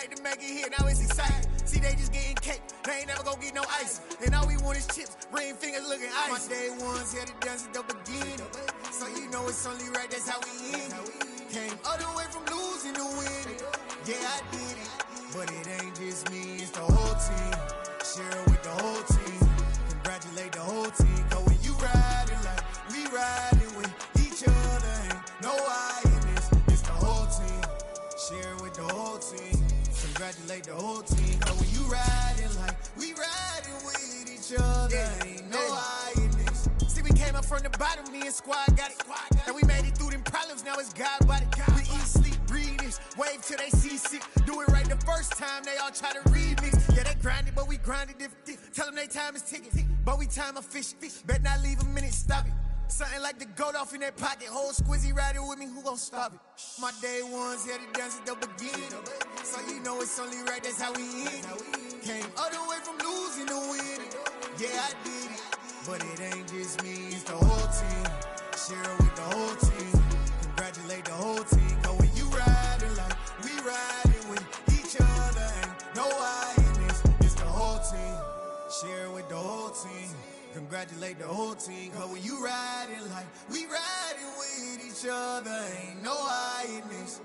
to make it here, now it's exciting. See, they just getting cake, they ain't never gonna get no ice. And all we want is chips, ring fingers looking ice. My day ones here to dance at the beginning. So you know it's only right, that's how we end it. Came all the way from losing to winning. Yeah, I did it, but it ain't just me, it's the whole team. Share it with the whole team. Congratulate the whole team. Cause when you riding like we riding with each other, ain't no I in this. It's the whole team. Share it with the whole team. Congratulate the whole team. Cause when you riding like we riding with each other, ain't no I in this. See, we came up from the bottom, me and squad got it. And we made it through them problems, now it's God body. We eat, sleep, breathe this. Wave till they see sick. Do it right the first time, they all try to remix. Yeah, they grinded, but we grinded different. Tell them they time is ticking, but we time a fish. Bet not leave a minute, stop it. Something like the goat off in their pocket. Whole squizzy riding with me, who gon' stop it? My day ones here to dance at the beginning. So you know it's only right, that's how we end it. Came all the way from losing to winning. Yeah, I did it, but it ain't just me, it's the whole team. Share it with the whole team. Congratulate the whole team. Cause when you riding like we riding with each other, ain't no I in this. It's the whole team. Share it with the whole team. Congratulate the whole team. Cause when you riding like we riding with each other, ain't no I in this.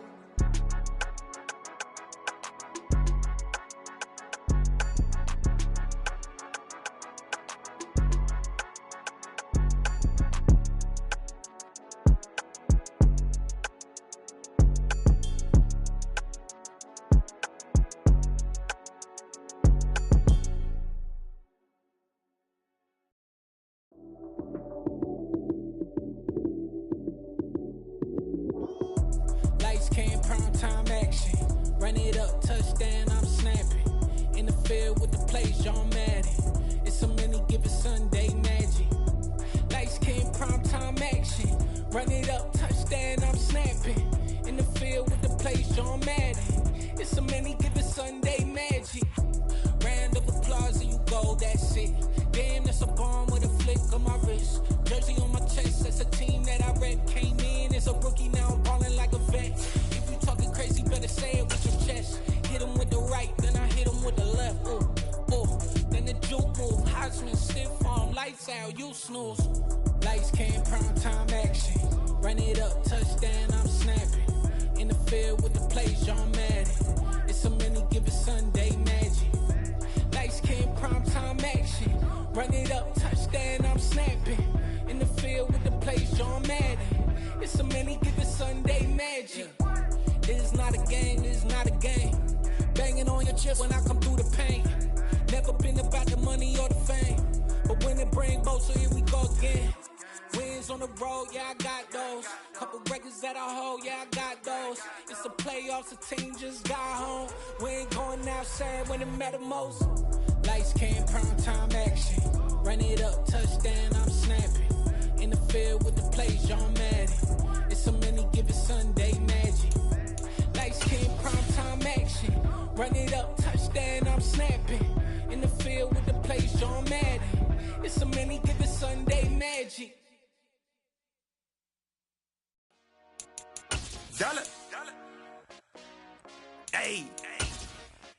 Hey,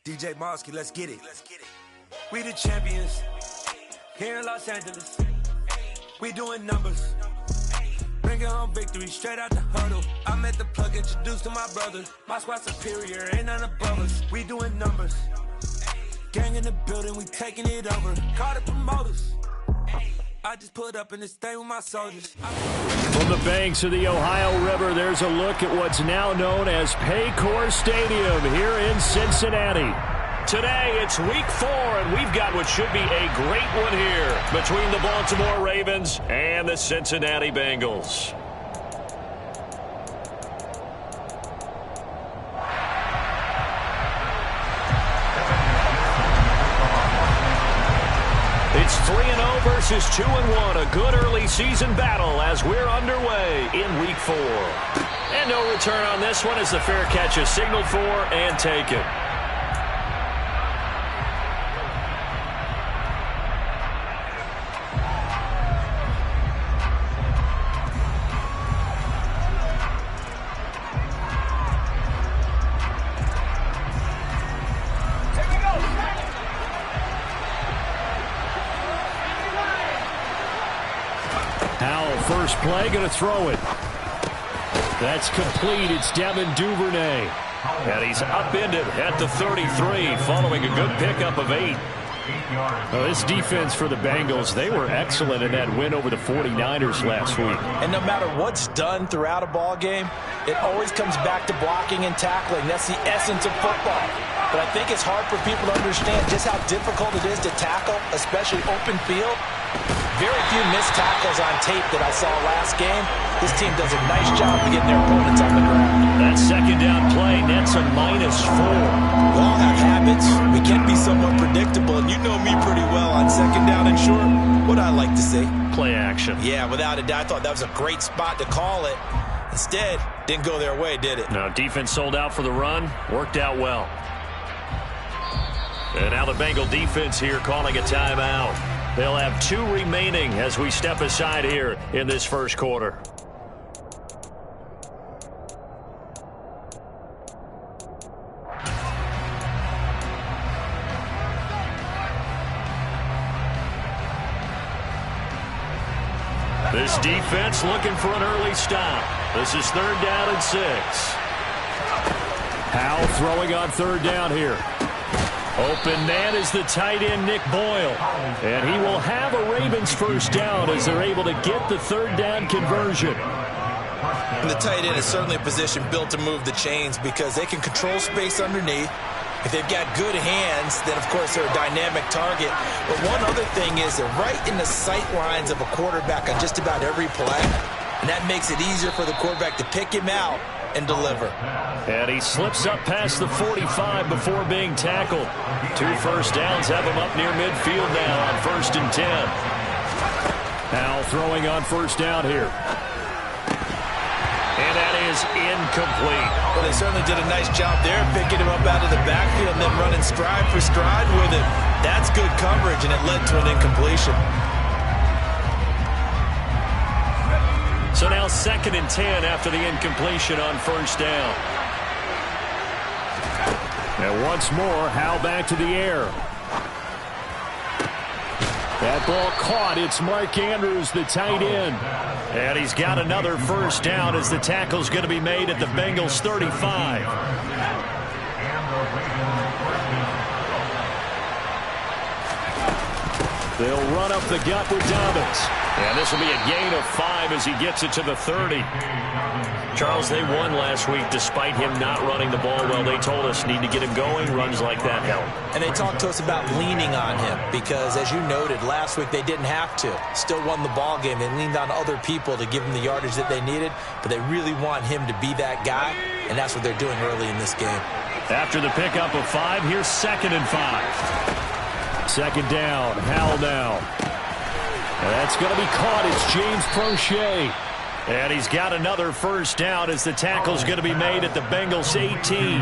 DJ Mosky, let's get it. We the champions here in Los Angeles. We doing numbers. Bringing home victory straight out the huddle. I'm at the plug, introduced to my brothers. My squad superior, ain't none above us. We doing numbers. Gang in the building, we taking it over. Call the promoters. I just put up in this thing with my soldiers. From the banks of the Ohio River, there's a look at what's now known as Paycor Stadium here in Cincinnati. Today, it's week 4, and we've got what should be a great one here between the Baltimore Ravens and the Cincinnati Bengals. It's 3-0 versus 2-1, a good early season battle as we're underway in week 4. And no return on this one as the fair catch is signaled for and taken. play, going to throw it. That's complete. It's Devin Duvernay. And he's upended at the 33 following a good pickup of 8. Well, this defense for the Bengals, they were excellent in that win over the 49ers last week. And no matter what's done throughout a ball game, it always comes back to blocking and tackling. That's the essence of football. But I think it's hard for people to understand just how difficult it is to tackle, especially open field. Very few missed tackles on tape that I saw last game. This team does a nice job of getting their opponents on the ground. That second down play nets a -4. We all have habits. We can be somewhat predictable, and you know me pretty well on second down and short. What I like to see. Play action. Yeah, without a doubt, I thought that was a great spot to call it. Instead, didn't go their way, did it? No, defense sold out for the run. Worked out well. And now the Bengal defense here calling a timeout. They'll have 2 remaining as we step aside here in this first quarter. This defense looking for an early stop. This is 3rd down and 6. Howell throwing on 3rd down here. Open man is the tight end, Nick Boyle. And he will have a Ravens first down as they're able to get the 3rd down conversion. And the tight end is certainly a position built to move the chains because they can control space underneath. If they've got good hands, then, of course, they're a dynamic target. But one other thing is they're right in the sight lines of a quarterback on just about every play. And that makes it easier for the quarterback to pick him out and deliver. And he slips up past the 45 before being tackled. 2 first downs have him up near midfield now on 1st and 10. Now throwing on 1st down here. And that is incomplete. Well, they certainly did a nice job there, picking him up out of the backfield and then running stride for stride with him. That's good coverage, and it led to an incompletion. So now 2nd and 10 after the incompletion on 1st down. And once more, Howell back to the air. That ball caught. It's Mark Andrews, the tight end. And he's got another first down as the tackle's going to be made at the Bengals 35. They'll run up the gut with Dobbins. And this will be a gain of 5 as he gets it to the 30. Charles, they won last week despite him not running the ball well. They told us need to get him going. Runs like that help. And they talked to us about leaning on him because, as you noted, last week they didn't have to. Still won the ball game. They leaned on other people to give them the yardage that they needed, but they really want him to be that guy, and that's what they're doing early in this game. After the pickup of 5, here's 2nd and 5. 2nd down, Howell now. And that's going to be caught. It's James Prochet. And he's got another first down as the tackle's going to be made at the Bengals 18.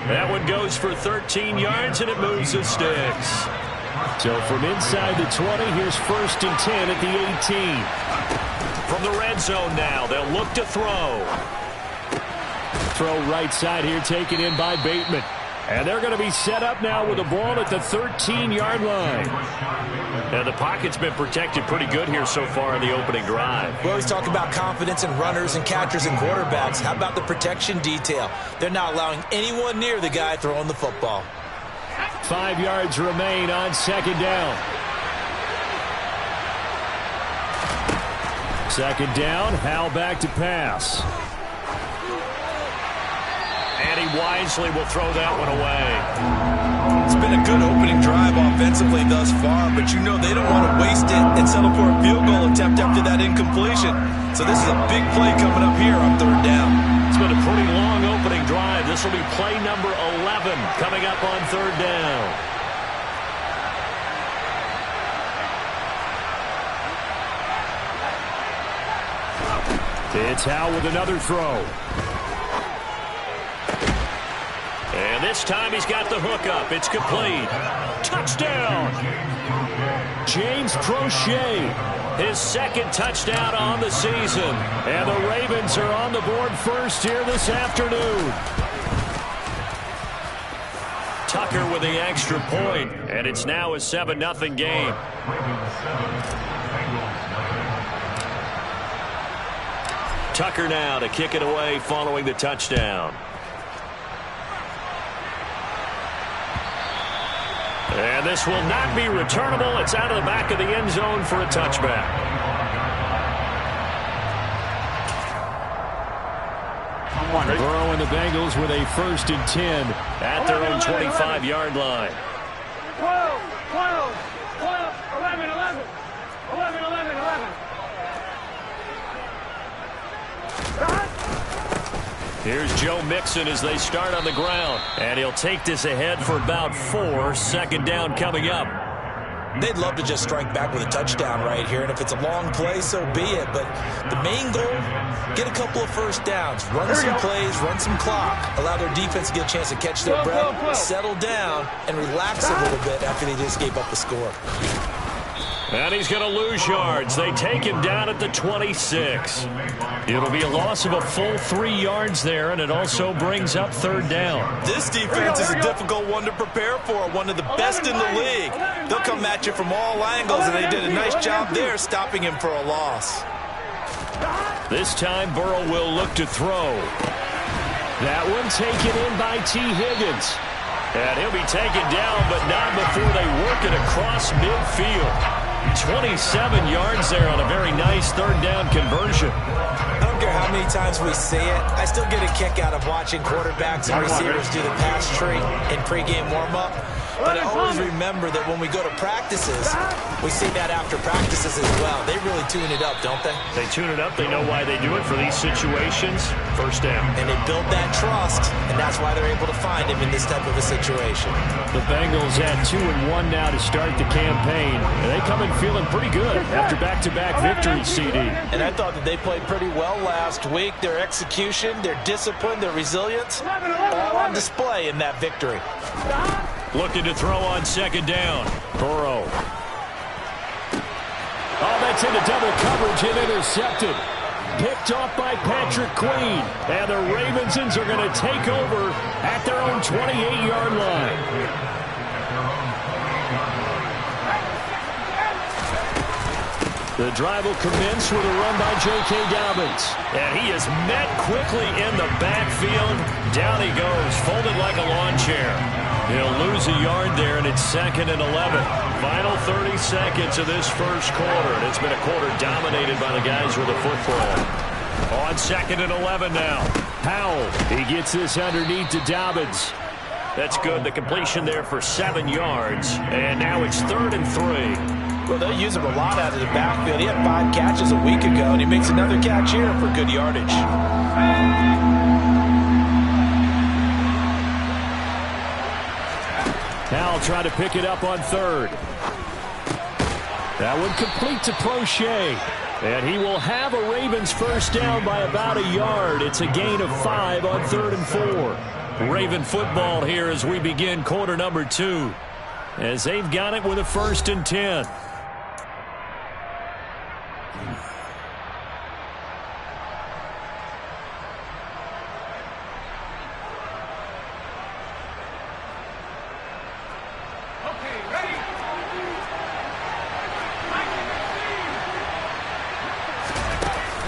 That one goes for 13 yards, and it moves the sticks. So from inside the 20, here's 1st and 10 at the 18. From the red zone now, they'll look to throw. Throw right side here, taken in by Bateman. And they're going to be set up now with the ball at the 13-yard line. And the pocket's been protected pretty good here so far in the opening drive. We always talk about confidence in runners and catchers and quarterbacks. How about the protection detail? They're not allowing anyone near the guy throwing the football. 5 yards remain on 2nd down. 2nd down, Howell back to pass. And he wisely will throw that one away. It's been a good opening drive offensively thus far, but you know they don't want to waste it and settle for a field goal attempt after that incompletion. So this is a big play coming up here on 3rd down. It's been a pretty long opening drive. This will be play number 11 coming up on 3rd down. It's Howell with another throw. And this time he's got the hook up. It's complete. Touchdown! James Prochet, his 2nd touchdown on the season. And the Ravens are on the board first here this afternoon. Tucker with the extra point, and it's now a 7-0 game. Tucker now to kick it away following the touchdown. And this will not be returnable. It's out of the back of the end zone for a touchback. Burrow and the Bengals with a 1st and 10 at their own 25-yard line. 12, 11, 11. 11, 11, 11. Here's Joe Mixon as they start on the ground. And he'll take this ahead for about 4. 2nd down coming up. They'd love to just strike back with a touchdown right here, and if it's a long play, so be it. But the main goal, get a couple of 1st downs, run some plays, run some clock, allow their defense to get a chance to catch their breath, settle down, and relax a little bit after they just gave up the score. And he's going to lose yards. They take him down at the 26. It'll be a loss of a full 3 yards there, and it also brings up 3rd down. This defense is a difficult one to prepare for, one of the best in the league. They'll come at you from all angles, and they did a nice job there stopping him for a loss. This time Burrow will look to throw. That one taken in by T. Higgins. And he'll be taken down, but not before they work it across midfield. 27 yards there on a very nice 3rd down conversion. I don't care how many times we see it. I still get a kick out of watching quarterbacks and receivers do the pass tree in pregame warm-up. But I always remember that when we go to practices, we see that after practices as well. They really tune it up, don't they? They tune it up. They know why they do it for these situations. 1st down. And they build that trust, and that's why they're able to find him in this type of a situation. The Bengals at 2-1 now to start the campaign. And they come in feeling pretty good after back-to-back victories, CD. And I thought that they played pretty well last week. Their execution, their discipline, their resilience, all on display in that victory. Looking to throw on 2nd down. Burrow. Oh, that's into double coverage and intercepted. Picked off by Patrick Queen. And the Ravensons are going to take over at their own 28-yard line. The drive will commence with a run by J.K. Dobbins. And he is met quickly in the backfield. Down he goes, folded like a lawn chair. He'll lose a yard there, and it's 2nd and 11. Final 30 seconds of this 1st quarter. And it's been a quarter dominated by the guys with the football. On 2nd and 11 now. Powell, he gets this underneath to Dobbins. That's good. The completion there for 7 yards. And now it's 3rd and 3. Well, they'll use him a lot out of the backfield. He had 5 catches a week ago, and he makes another catch here for good yardage. Powell trying to pick it up on 3rd. That one complete to Prochet. And he will have a Ravens 1st down by about a yard. It's a gain of 5 on 3rd and 4. Raven football here as we begin quarter number 2. As they've got it with a 1st and 10.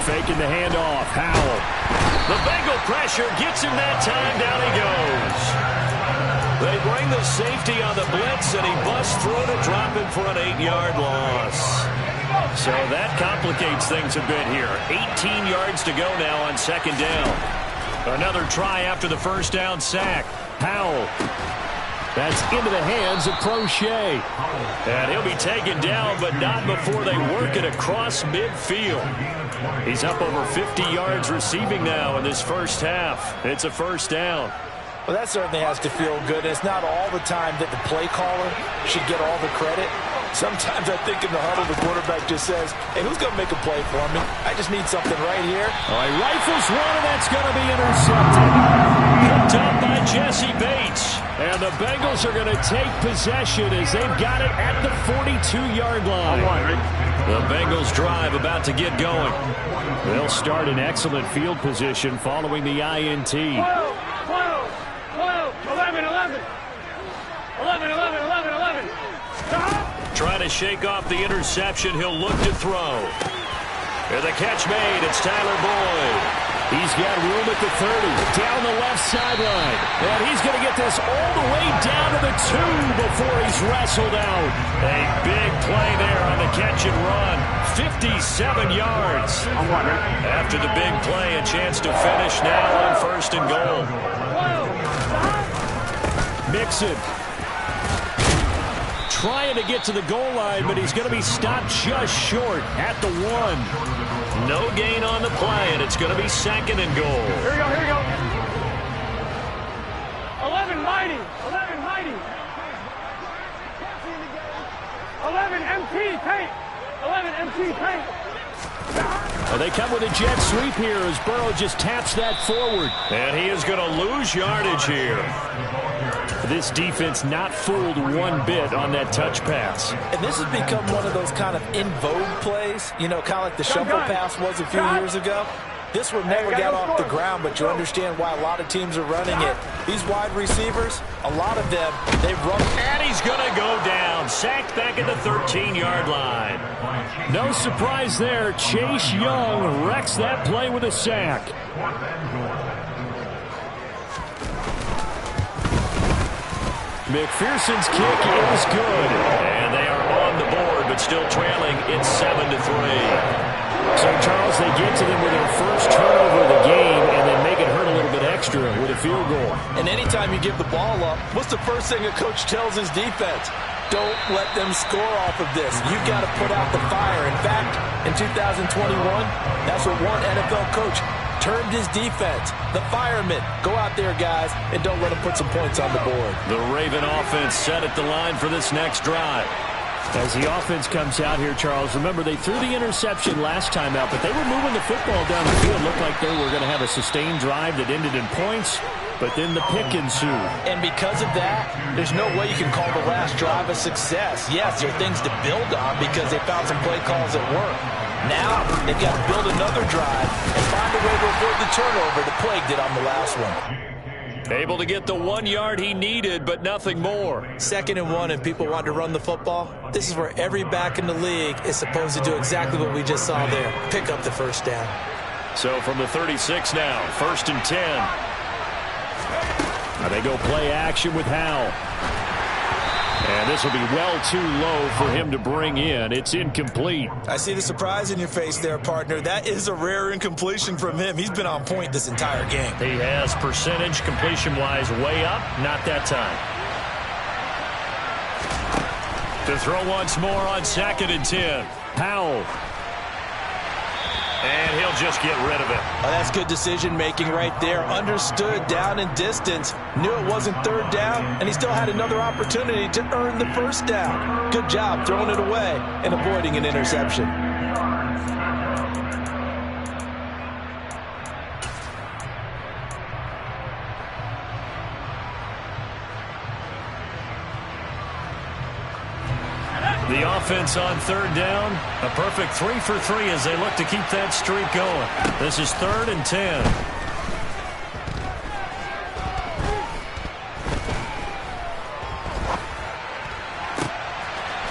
Faking the handoff. Powell. The Bengal pressure gets him that time. Down he goes. They bring the safety on the blitz, and he busts through to drop him for an 8-yard loss. So that complicates things a bit here. 18 yards to go now on 2nd down. Another try after the 1st down sack. Powell. That's into the hands of Prochet. And he'll be taken down, but not before they work it across midfield. He's up over 50 yards receiving now in this 1st half. It's a 1st down. Well, that certainly has to feel good. It's not all the time that the play caller should get all the credit. Sometimes I think in the huddle, the quarterback just says, hey, who's going to make a play for me? I just need something right here. All right, rifles one, and that's going to be intercepted. Picked up by Jesse Bates. And the Bengals are going to take possession as they've got it at the 42-yard line. The Bengals drive about to get going. They'll start in excellent field position following the INT. 12, 11, 11. 11, 11, 11, 11. Trying to shake off the interception. He'll look to throw. And the catch made. It's Tyler Boyd. He's got room at the 30, down the left sideline. And he's going to get this all the way down to the 2 before he's wrestled out. A big play there on the catch and run. 57 yards. After the big play, a chance to finish now on 1st and goal. Mixon trying to get to the goal line, but he's going to be stopped just short at the 1. No gain on the play, and it's going to be 2nd and goal. Here we go, here we go. 11 mighty, 11 mighty. 11 MT paint, 11 MT paint. Well, they come with a jet sweep here as Burrow just taps that forward. And he is going to lose yardage here. This defense not fooled one bit on that touch pass. And this has become one of those kind of in vogue plays, you know, kind of like the shovel pass was a few years ago. This one never got off the ground, but you understand why a lot of teams are running it. These wide receivers, a lot of them, they run. And he's going to go down. Sacked back at the 13-yard line. No surprise there. Chase Young wrecks that play with a sack. McPherson's kick is good. And they are on the board, but still trailing. It's 7-3. So, Charles, they get to them with their first turnover of the game and then make it hurt a little bit extra with a field goal. And anytime you give the ball up, what's the first thing a coach tells his defense? Don't let them score off of this. You've got to put out the fire. In fact, in 2021, that's what one NFL coach termed his defense, the firemen. Go out there, guys, and don't let them put some points on the board. The Raven offense set at the line for this next drive. As the offense comes out here, Charles, remember they threw the interception last time out, but they were moving the football down the field. Looked like they were going to have a sustained drive that ended in points, but then the pick ensued. And because of that, there's no way you can call the last drive a success. Yes, there are things to build on because they found some play calls that work. Now they've got to build another drive and find a way to avoid the turnover the plague did on the last one. Able to get the 1 yard he needed, but nothing more. 2nd and 1, and people want to run the football. This is where every back in the league is supposed to do exactly what we just saw there. Pick up the first down. So from the 36 now, 1st and 10. Now they go play action with Howell. And this will be well too low for him to bring in. It's incomplete. I see the surprise in your face there, partner. That is a rare incompletion from him. He's been on point this entire game. He has percentage completion-wise way up. Not that time. To throw once more on 2nd and 10. Howell. And he'll just get rid of it. Oh, that's good decision-making right there. Understood down and distance. Knew it wasn't 3rd down, and he still had another opportunity to earn the 1st down. Good job throwing it away and avoiding an interception. The offense on 3rd down, a perfect 3 for 3 as they look to keep that streak going. This is 3rd and 10.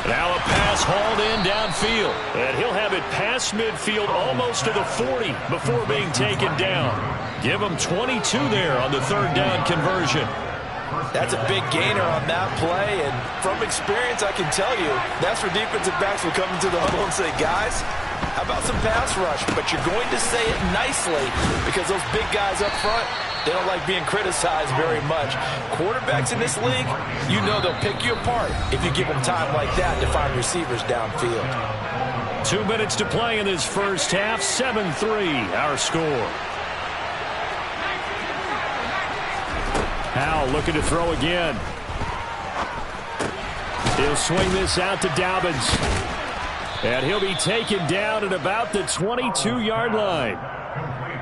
Now a pass hauled in downfield, and he'll have it past midfield almost to the 40 before being taken down. Give him 22 there on the 3rd down conversion. That's a big gainer on that play, and from experience, I can tell you, that's where defensive backs will come into the huddle and say, guys, how about some pass rush? But you're going to say it nicely because those big guys up front, they don't like being criticized very much. Quarterbacks in this league, you know they'll pick you apart if you give them time like that to find receivers downfield. 2 minutes to play in this first half, 7-3 our score. Howell looking to throw again. He'll swing this out to Dobbins. And he'll be taken down at about the 22-yard line.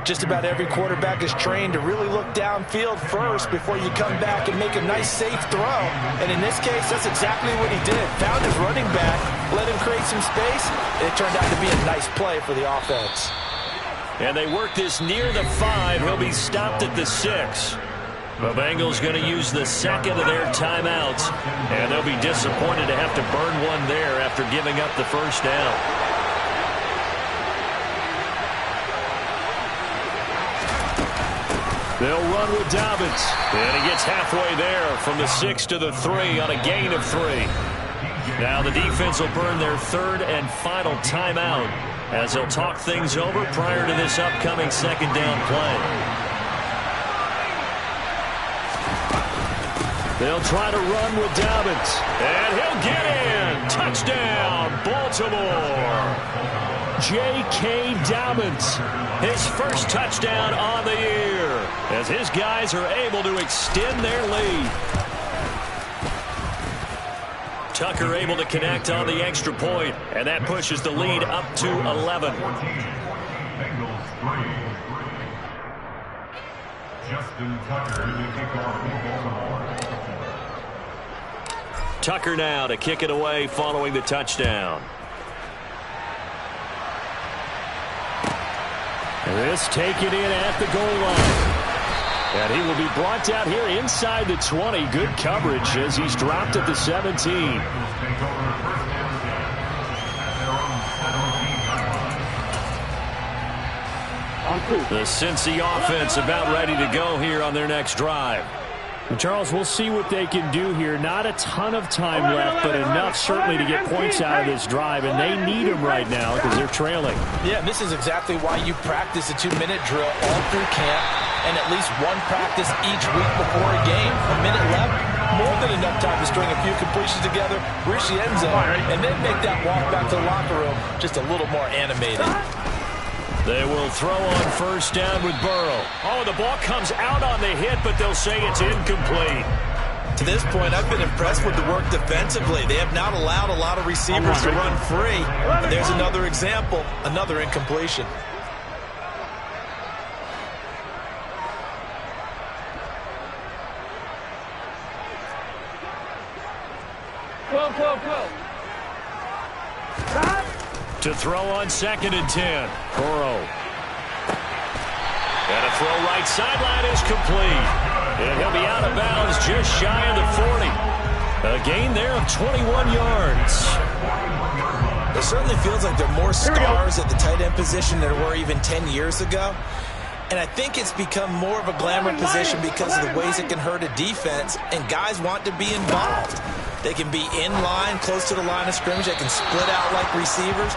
Just about every quarterback is trained to really look downfield first before you come back and make a nice, safe throw. And in this case, that's exactly what he did. Found his running back, let him create some space, and it turned out to be a nice play for the offense. And they work this near the 5. He'll be stopped at the 6. The Bengals going to use the 2nd of their timeouts, and they'll be disappointed to have to burn one there after giving up the 1st down. They'll run with Dobbins. And he gets halfway there from the 6 to the 3 on a gain of 3. Now the defense will burn their third and final timeout as they'll talk things over prior to this upcoming second down play. They'll try to run with Dobbins. And he'll get in. Touchdown, Baltimore. J.K. Dobbins, his first touchdown on the year, as his guys are able to extend their lead. Tucker able to connect on the extra point, and that pushes the lead up to 11. Tucker now to kick it away following the touchdown. This taken in at the goal line. And he will be brought out here inside the 20. Good coverage as he's dropped at the 17. The Cincy offense about ready to go here on their next drive. Charles, we'll see what they can do here. Not a ton of time left, but enough certainly to get points out of this drive, and they need them right now because they're trailing. Yeah, this is exactly why you practice a 2-minute drill all through camp and at least one practice each week before a game. A minute left, more than enough time to string a few completions together, reach the end zone, and then make that walk back to the locker room just a little more animated. They will throw on first down with Burrow. Oh, the ball comes out on the hit, but they'll say it's incomplete. To this point, I've been impressed with the work defensively. They have not allowed a lot of receivers to run free. And there's another example, another incompletion. To throw on 2nd and 10. Burrow. And a throw right sideline is complete. And he'll be out of bounds just shy of the 40. A gain there of 21 yards. It certainly feels like there are more stars at the tight end position than there were even 10 years ago. And I think it's become more of a glamour position because of the ways it can hurt a defense, and guys want to be involved. They can be in line, close to the line of scrimmage. They can split out like receivers.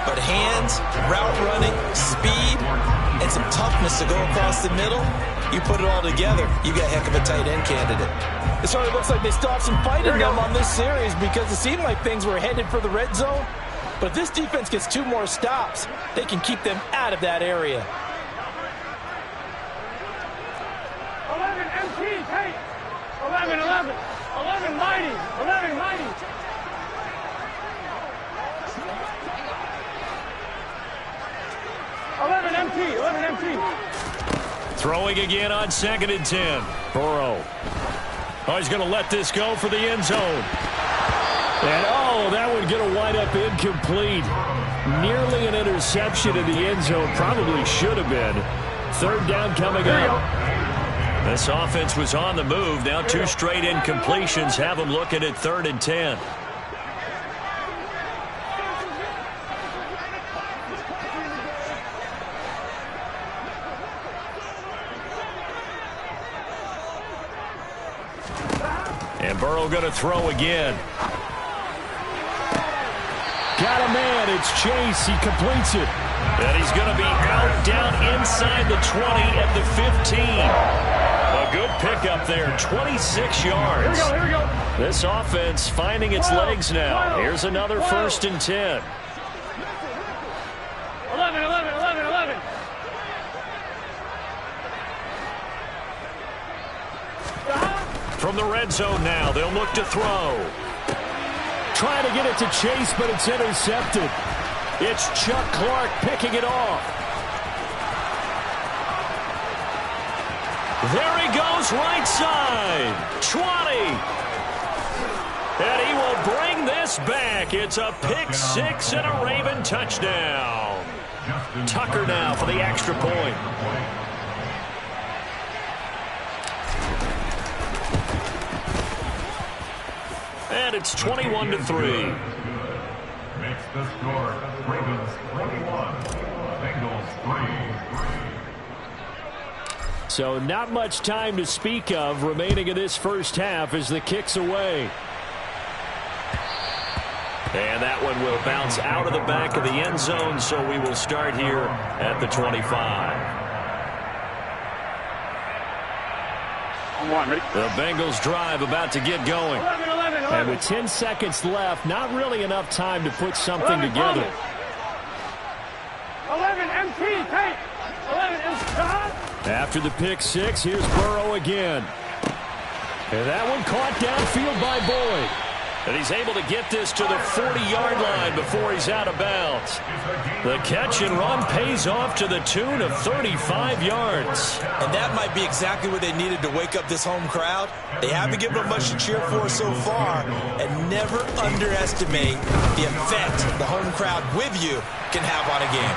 But hands, route running, speed, and some toughness to go across the middle, you put it all together, you got a heck of a tight end candidate. It certainly looks like they still have some fight in them on this series because it seemed like things were headed for the red zone. But if this defense gets 2 more stops, they can keep them out of that area. 11 MT, take. 11 mighty. 11 mighty. Throwing again on 2nd and 10. Burrow. Oh, he's going to let this go for the end zone. And, oh, that would get a wind-up incomplete. Nearly an interception in the end zone. Probably should have been. 3rd down coming up. This offense was on the move. Now 2 straight incompletions have them looking at 3rd and 10. And Burrow going to throw again. Got a man. It's Chase. He completes it. And he's going to be out down inside the 20 at the 15. A good pickup there. 26 yards. Here we go. This offense finding its legs now. Here's another 1st and 10. 11. From the red zone now, they'll look to throw. Trying to get it to Chase, but it's intercepted. It's Chuck Clark picking it off. There he goes, right side. 20. And he will bring this back. It's a pick 6 and a Raven touchdown. Tucker now for the extra point. And it's 21-3. Makes the score Ravens 21, Bengals 3. So not much time to speak of remaining in this first half as the kick's away. And that one will bounce out of the back of the end zone, so we will start here at the 25. The Bengals drive about to get going. 11. And with 10 seconds left, not really enough time to put something together. 11 MT, take. 11 MT. After the pick six, here's Burrow again. And that one caught downfield by Boyd. And he's able to get this to the 40-yard line before he's out of bounds. The catch and run pays off to the tune of 35 yards. And that might be exactly what they needed to wake up this home crowd. They haven't given them much to cheer for so far. And never underestimate the effect the home crowd with you can have on a game.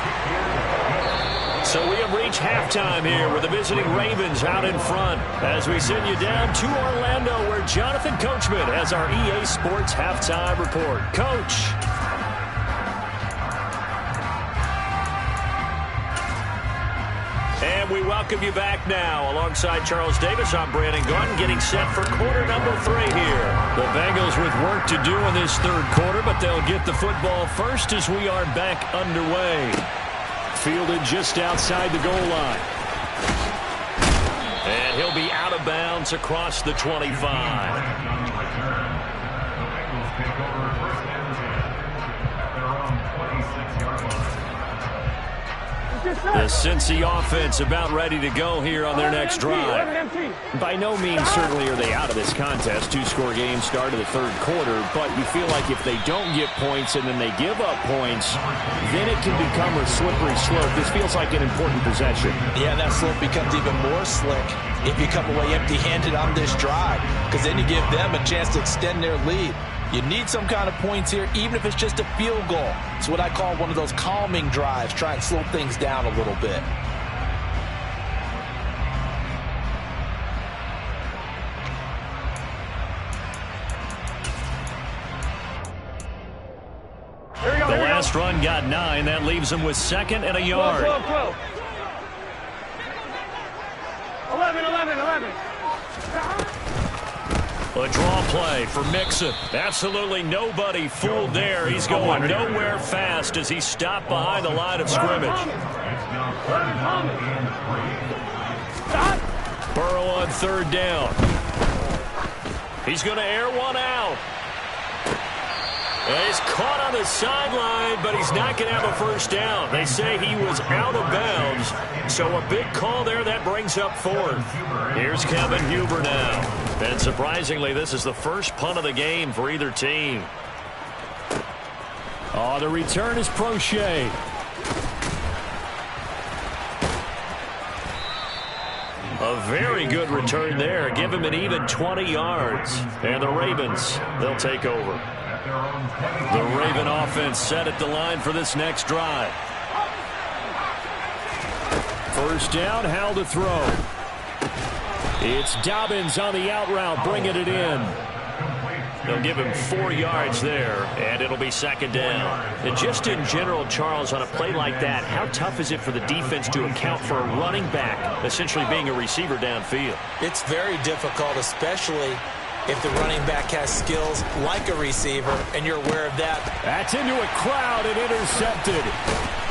So we have reached halftime here with the visiting Ravens out in front as we send you down to Orlando where Jonathan Coachman has our EA Sports halftime report. Coach. And we welcome you back now. Alongside Charles Davis, I'm Brandon Gordon getting set for quarter number 3 here. The Bengals with work to do in this third quarter, but they'll get the football first as we are back underway. Fielded just outside the goal line. And he'll be out of bounds across the 25. The Cincy offense about ready to go here on their next drive. By no means certainly are they out of this contest. 2-score game start of the third quarter, but you feel like if they don't get points and then they give up points, then it can become a slippery slope. This feels like an important possession. Yeah, that slope becomes even more slick if you come away empty-handed on this drive, because then you give them a chance to extend their lead. You need some kind of points here, even if it's just a field goal. It's what I call one of those calming drives. Try and slow things down a little bit. The last run got 9. That leaves him with 2nd and a yard. 11. A draw play for Mixon. Absolutely nobody fooled there. He's going nowhere fast as he's stopped behind the line of scrimmage. Burrow on 3rd down. He's going to air one out. And he's caught on the sideline, but he's not going to have a first down. They say he was out of bounds. So a big call there that brings up 4th. Here's Kevin Huber now. And surprisingly, this is the first punt of the game for either team. Oh, the return is Prochet. A very good return there. Give him an even 20 yards. And the Ravens, they'll take over. The Raven offense set at the line for this next drive. First down, Howell to throw. It's Dobbins on the out route, bringing it in. They'll give him 4 yards there, and it'll be 2nd down. And just in general, Charles, on a play like that, how tough is it for the defense to account for a running back essentially being a receiver downfield? It's very difficult, especially if the running back has skills like a receiver, and you're aware of that. That's into a crowd and intercepted.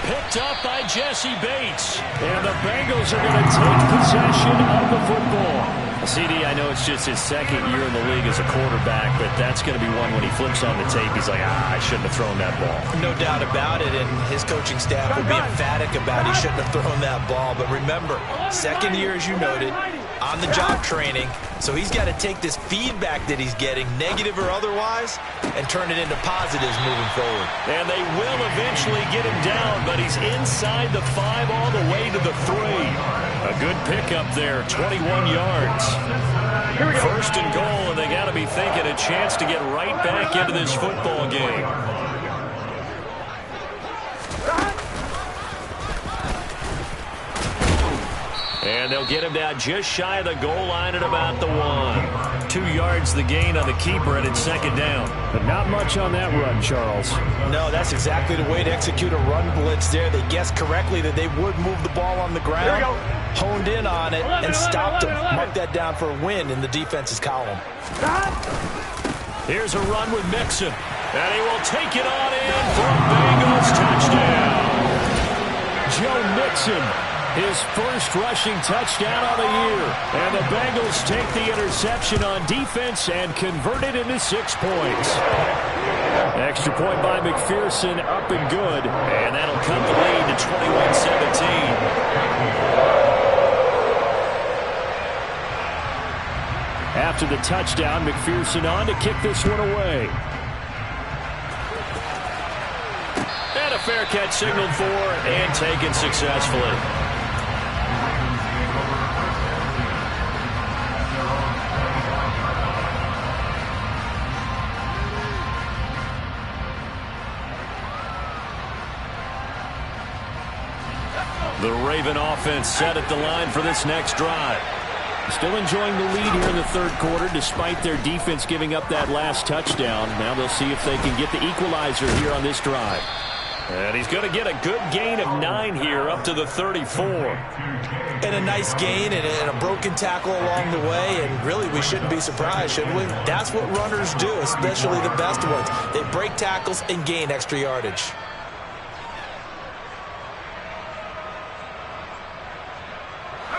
Picked up by Jesse Bates. And the Bengals are going to take possession of the football. CD, I know it's just his 2nd year in the league as a quarterback, but that's going to be one when he flips on the tape, he's like, I shouldn't have thrown that ball. No doubt about it, and his coaching staff will be emphatic about he shouldn't have thrown that ball. But remember, 2nd year, as you noted, on-the-job training, so he's got to take this feedback that he's getting, negative or otherwise, and turn it into positives moving forward. And they will eventually get him down, but he's inside the 5 all the way to the 3. A good pickup there, 21 yards. First and goal, and they got to be thinking a chance to get right back into this football game. And they'll get him down just shy of the goal line at about the 1. 2 yards the gain on the keeper, and it's 2nd down. But not much on that run, Charles. No, that's exactly the way to execute a run blitz there. They guessed correctly that they would move the ball on the ground. honed in on it and stopped him. Mark that down for a win in the defense's column. Here's a run with Mixon. And he will take it on in for a Bengals touchdown. Joe Mixon, his first rushing touchdown of the year. And the Bengals take the interception on defense and convert it into 6 points. Extra point by McPherson, up and good. And that'll cut the lead to 21-17. After the touchdown, McPherson on to kick this one away. And a fair catch signaled for and taken successfully. The Raven offense set at the line for this next drive. Still enjoying the lead here in the third quarter despite their defense giving up that last touchdown. Now they'll see if they can get the equalizer here on this drive. And he's going to get a good gain of 9 here up to the 34. And a nice gain and a broken tackle along the way. And really, we shouldn't be surprised, should we? That's what runners do, especially the best ones. They break tackles and gain extra yardage.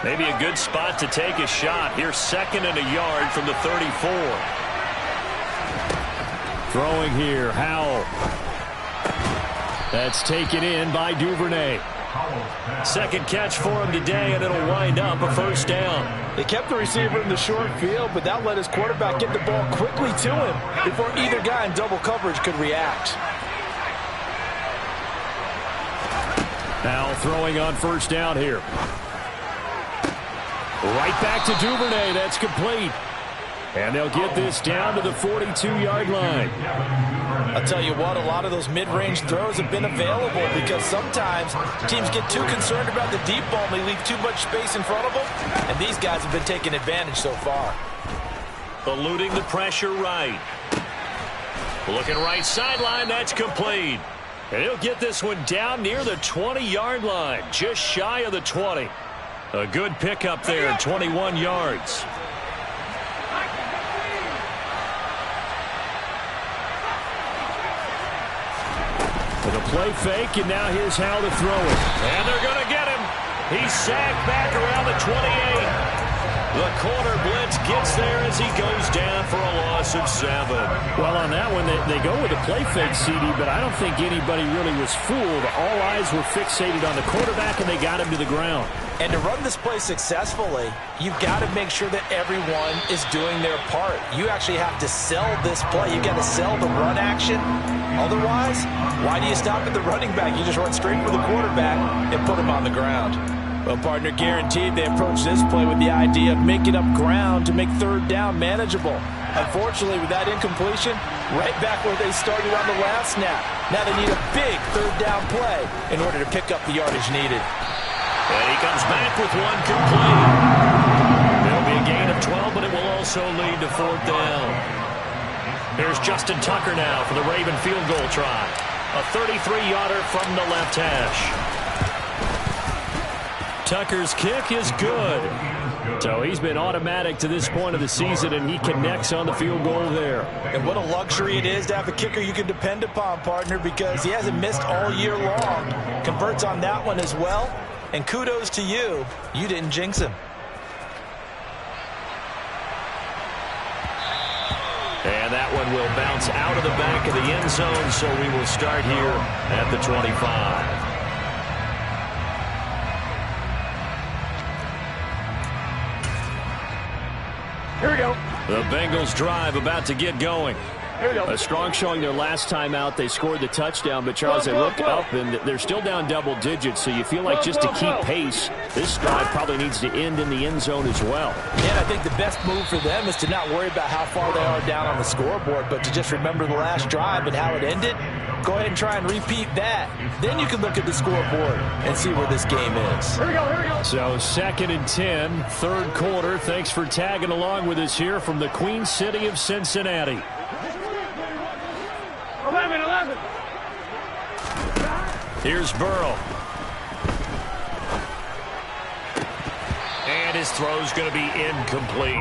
Maybe a good spot to take a shot. Here's 2nd and a yard from the 34. Throwing here, Howell. That's taken in by Duvernay. Second catch for him today, and it'll wind up a first down. They kept the receiver in the short field, but that let his quarterback get the ball quickly to him before either guy in double coverage could react. Now throwing on first down here. Right back to Duvernay. That's complete. And they'll get this down to the 42-yard line. I'll tell you what, a lot of those mid-range throws have been available because sometimes teams get too concerned about the deep ball and they leave too much space in front of them. And these guys have been taking advantage so far. Eluding the pressure right. Looking right sideline. That's complete. And he'll get this one down near the 20-yard line. Just shy of the 20. A good pickup there, 21 yards. With a play fake, and now here's how to throw it. And they're going to get him. He's sacked back around the 28. The corner blitz gets there as he goes down for a loss of 7. Well, on that one, they go with a play fake, CD, but I don't think anybody really was fooled. All eyes were fixated on the quarterback, and they got him to the ground. And to run this play successfully, you've got to make sure that everyone is doing their part. You actually have to sell this play. You've got to sell the run action. Otherwise, why do you stop at the running back? You just run straight for the quarterback and put him on the ground. Well, partner, guaranteed they approach this play with the idea of making up ground to make third down manageable. Unfortunately, with that incompletion, right back where they started on the last snap. Now they need a big third down play in order to pick up the yardage needed. And he comes back with one complete. There'll be a gain of 12, but it will also lead to 4th down. Here's Justin Tucker now for the Raven field goal try. A 33-yarder from the left hash. Tucker's kick is good. So he's been automatic to this point of the season, and he connects on the field goal there. And what a luxury it is to have a kicker you can depend upon, partner, because he hasn't missed all year long. Converts on that one as well. And kudos to you. You didn't jinx him. And that one will bounce out of the back of the end zone, so we will start here at the 25. Here we go. The Bengals drive about to get going. Here we go. A strong showing their last time out. They scored the touchdown, but Charles, they look up and they're still down double digits, so you feel like just to keep pace, this drive probably needs to end in the end zone as well. And I think the best move for them is to not worry about how far they are down on the scoreboard, but to just remember the last drive and how it ended. Go ahead and try and repeat that. Then you can look at the scoreboard and see where this game is. Here we go, here we go. So 2nd and 10, third quarter. Thanks for tagging along with us here from the Queen City of Cincinnati. 11. Here's Burrow. his throw's going to be incomplete.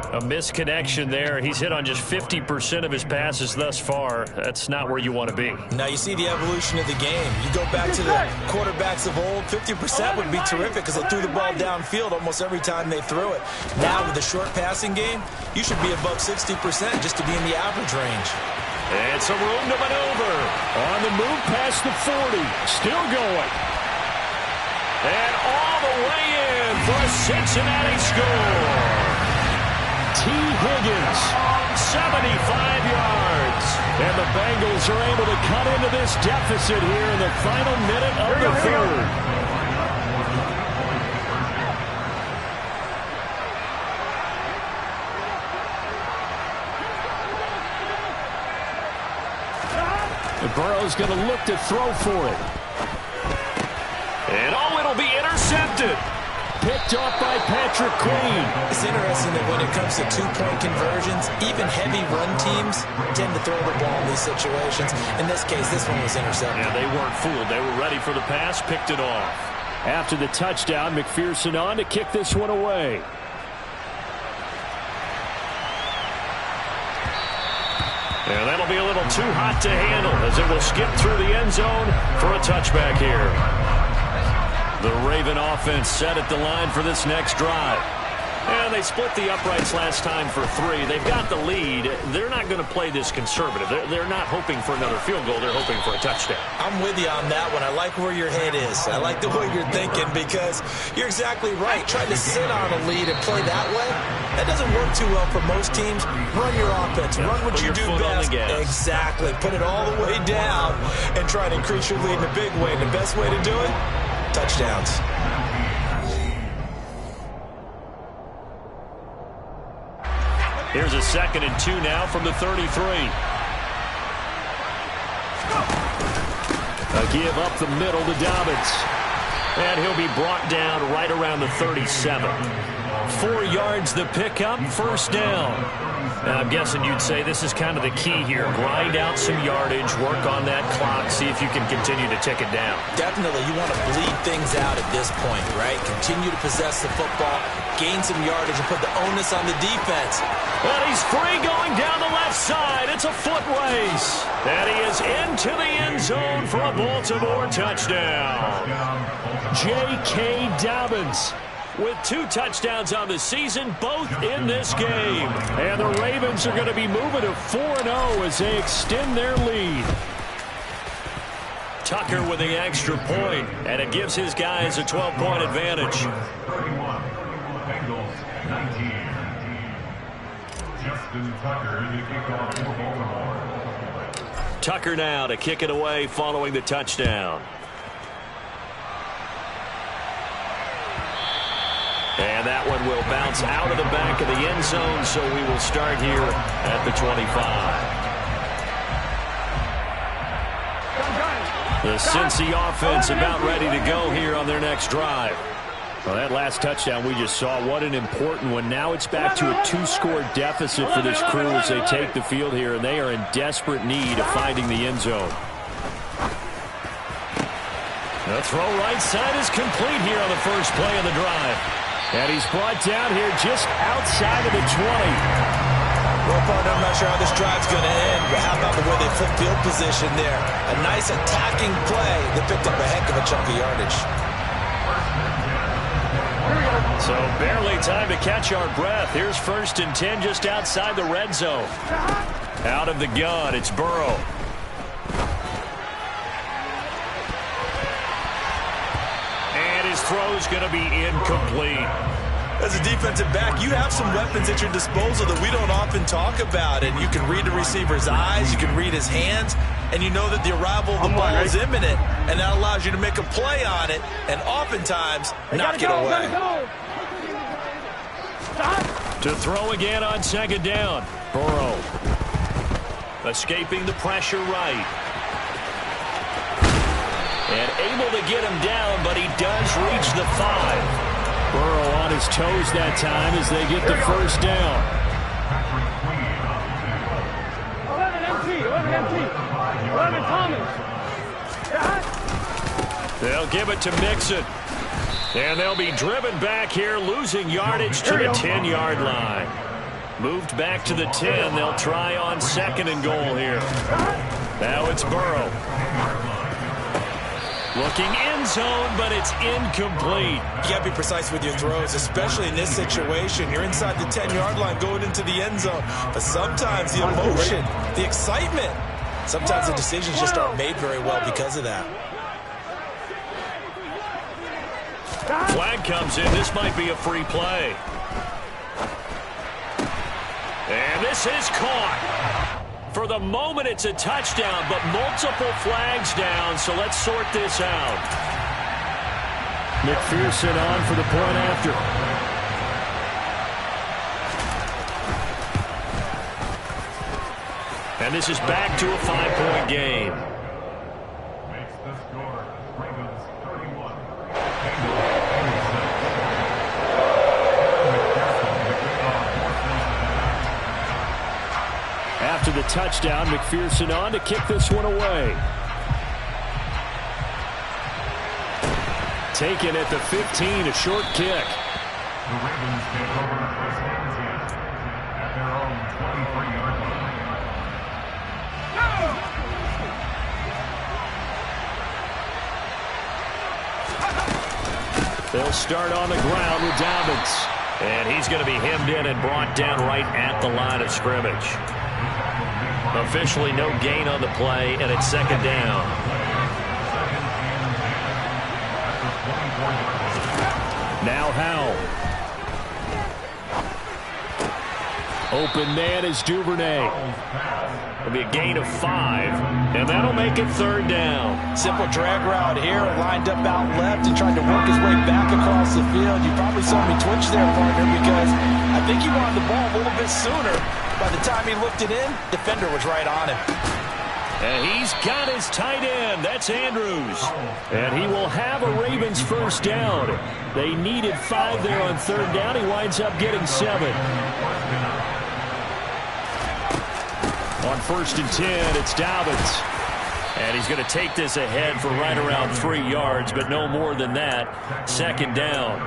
A misconnection there. He's hit on just 50% of his passes thus far. That's not where you want to be. Now you see the evolution of the game. You go back to the quarterbacks of old, 50% would be terrific because they threw the ball downfield almost every time they threw it. Now with the short passing game, you should be above 60% just to be in the average range. And some room to maneuver. On the move past the 40. Still going. And all the way in for a Cincinnati score. T. Higgins, 75 yards. And the Bengals are able to cut into this deficit here in the final minute of the third. And Burrow's going to look to throw for it. And it'll be intercepted. Picked off by Patrick Queen. It's interesting that when it comes to two-point conversions, even heavy run teams tend to throw the ball in these situations. In this case, this one was intercepted. Yeah, they weren't fooled. They were ready for the pass, picked it off. After the touchdown, McPherson on to kick this one away. And that'll be a little too hot to handle as it will skip through the end zone for a touchback here. The Raven offense set at the line for this next drive. And they split the uprights last time for 3. They've got the lead. They're not going to play this conservative. They're not hoping for another field goal. They're hoping for a touchdown. I'm with you on that one. I like where your head is. I like the way you're thinking because you're exactly right. Trying to sit on a lead and play that way, that doesn't work too well for most teams. Run your offense. Run what you do best. Exactly. Put it all the way down and try to increase your lead in a big way. And the best way to do it? Touchdowns. Here's a 2nd and 2 now from the 33. A give up the middle to Dobbins. And he'll be brought down right around the 37. 4 yards the pickup, first down. Now, I'm guessing you'd say this is kind of the key here. Grind out some yardage, work on that clock, see if you can continue to tick it down. Definitely, you want to bleed things out at this point, right? Continue to possess the football, gain some yardage, and put the onus on the defense. And he's free going down the left side. It's a foot race. And he is into the end zone for a Baltimore touchdown. J.K. Dobbins with 2 touchdowns on the season, both in this game. And the Ravens are going to be moving to 4-0 as they extend their lead. Tucker with the extra point, and it gives his guys a 12-point advantage. 31, Bengals 19. Justin Tucker in the kickoff for Baltimore. Tucker now to kick it away following the touchdown. And that one will bounce out of the back of the end zone, so we will start here at the 25. The Cincy offense about ready to go here on their next drive. Well, that last touchdown we just saw, what an important one. Now it's back to a 2-score deficit for this crew as they take the field here, and they are in desperate need of finding the end zone. The throw right side is complete here on the first play of the drive. And he's brought down here just outside of the 20. Well, partner, I'm not sure how this drive's going to end, but how about the way they flip field position there? A nice attacking play that picked up a heck of a chunk of yardage. So barely time to catch our breath. Here's 1st and 10 just outside the red zone. Out of the gun, it's Burrow. And his throw's going to be incomplete. As a defensive back, you have some weapons at your disposal that we don't often talk about. And you can read the receiver's eyes, you can read his hands, and you know that the arrival of the ball is imminent. And that allows you to make a play on it and oftentimes knock it away. To throw again on 2nd down. Burrow escaping the pressure right. And able to get him down, but he does reach the 5. Burrow on his toes that time as they get the first down. 11 Thomas. They'll give it to Mixon. And they'll be driven back here, losing yardage to the 10-yard line. Moved back to the 10. They'll try on 2nd and goal here. Now it's Burrow. Looking end zone, but it's incomplete. You got to be precise with your throws, especially in this situation. You're inside the 10-yard line going into the end zone. But sometimes the emotion, the excitement, sometimes the decisions just aren't made very well because of that. Flag comes in. This might be a free play. And this is caught. For the moment, it's a touchdown, but multiple flags down, so let's sort this out. McPherson on for the point after. And this is back to a 5-point game. Makes the score. Ravens 31. After the touchdown, McPherson on to kick this one away. Taken at the 15, a short kick. The Ravens take over first and 10 at their own 23-yard line. They'll start on the ground with Dobbins. And he's going to be hemmed in and brought down right at the line of scrimmage. Officially no gain on the play, and it's 2nd down. Now Howell. Open man is Duvernay. It'll be a gain of 5, and that'll make it 3rd down. Simple drag route here, lined up out left and tried to work his way back across the field. You probably saw me twitch there, partner, because I think he wanted the ball a little bit sooner. By the time he looked it in, defender was right on him. And he's got his tight end. That's Andrews. And he will have a Ravens first down. They needed 5 there on 3rd down. He winds up getting 7. On 1st and 10, it's Dobbins. And he's going to take this ahead for right around 3 yards, but no more than that. 2nd down.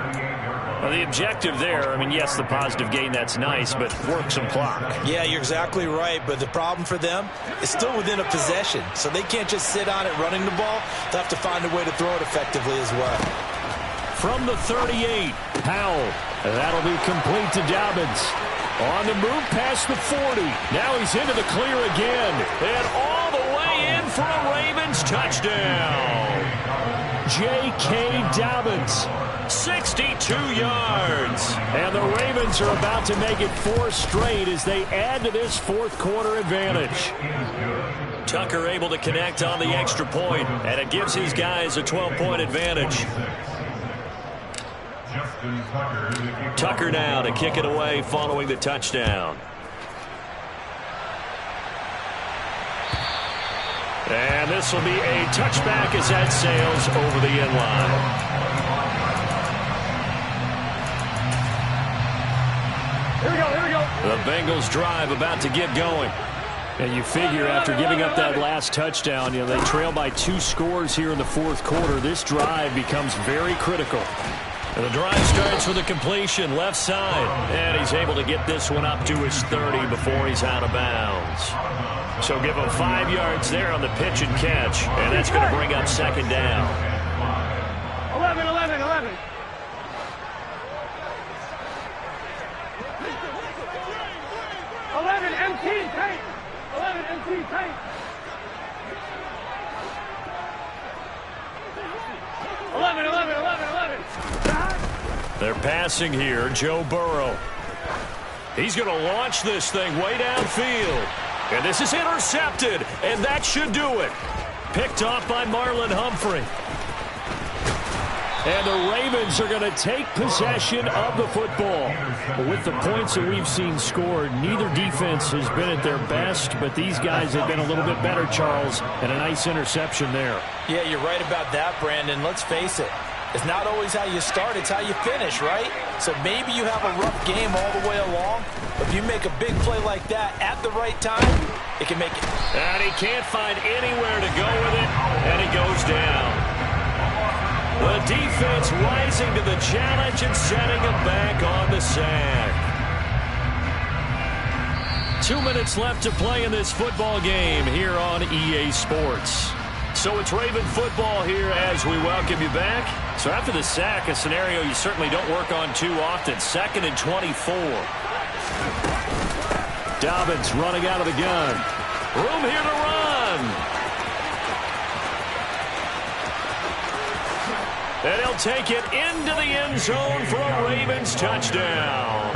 Well, the objective there, I mean, yes, the positive gain, that's nice, but work some clock. Yeah, you're exactly right, but the problem for them is still within a possession, so they can't just sit on it running the ball. They'll have to find a way to throw it effectively as well. From the 38, Howell. And that'll be complete to Dobbins. On the move past the 40. Now he's into the clear again. And all the way in for a Ravens touchdown. J.K. Dobbins. 62 yards. And the Ravens are about to make it 4 straight as they add to this 4th quarter advantage. Tucker able to connect on the extra point, and it gives his guys a 12-point advantage. Tucker now to kick it away following the touchdown. And this will be a touchback as that sails over the end line. Here we go. The Bengals drive about to get going. And you figure after giving up that last touchdown, you know, they trail by 2 scores here in the 4th quarter. This drive becomes very critical. And the drive starts with a completion left side. And he's able to get this one up to his 30 before he's out of bounds. So give him 5 yards there on the pitch and catch. And that's going to bring up 2nd down. 11. 11 MT tank. 11 MT tank. 11. They're passing here. Joe Burrow. He's going to launch this thing way downfield. And this is intercepted. And that should do it. Picked off by Marlon Humphrey. And the Ravens are going to take possession of the football. With the points that we've seen scored, neither defense has been at their best, but these guys have been a little bit better, Charles, and a nice interception there. Yeah, you're right about that, Brandon. Let's face it. It's not always how you start, it's how you finish, right? So maybe you have a rough game all the way along, but if you make a big play like that at the right time, it can make it. And he can't find anywhere to go with it, and he goes down. The defense rising to the challenge and setting him back on the sack. 2 minutes left to play in this football game here on EA Sports. So it's Raven football here as we welcome you back. So after the sack, a scenario you certainly don't work on too often. 2nd and 24. Dobbins running out of the gun. Room here to run. And he'll take it into the end zone for a Ravens touchdown.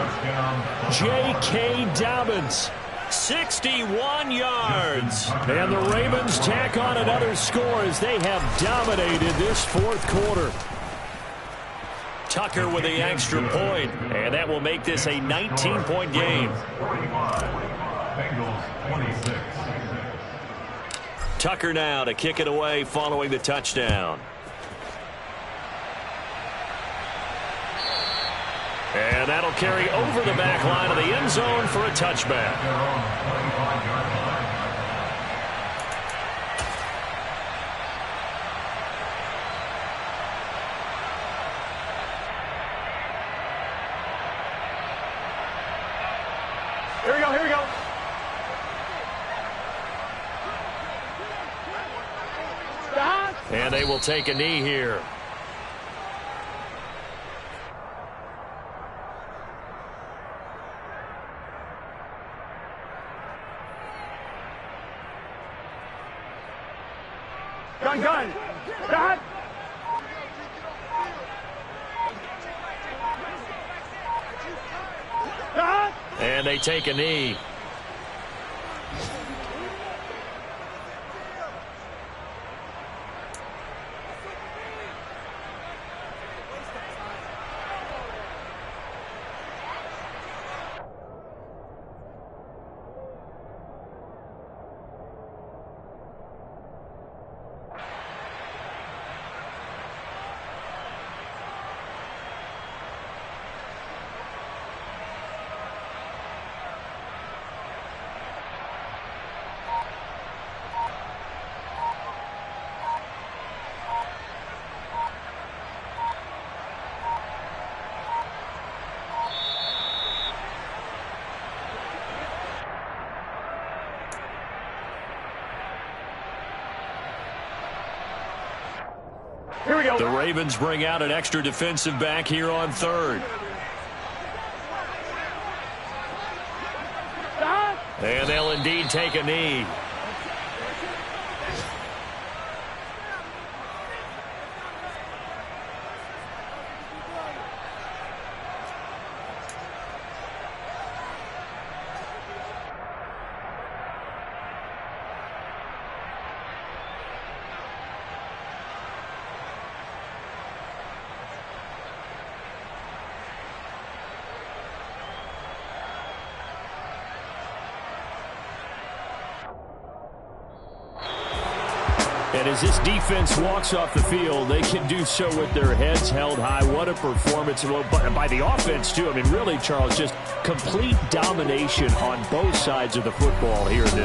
J.K. Dobbins, 61 yards. And the Ravens tack on another score as they have dominated this fourth quarter. Tucker with the extra point, and that will make this a 19-point game. Bengals 26. Tucker now to kick it away following the touchdown. And that'll carry over the back line of the end zone for a touchback. Here we go, here we go. And they will take a knee here. Gun, gun. Gun. Gun. And they take a knee. Here we go. The Ravens bring out an extra defensive back here on 3rd. And they'll indeed take a knee. And as this defense walks off the field, they can do so with their heads held high. What a performance by the offense, too. I mean, really, Charles, just complete domination on both sides of the football here in this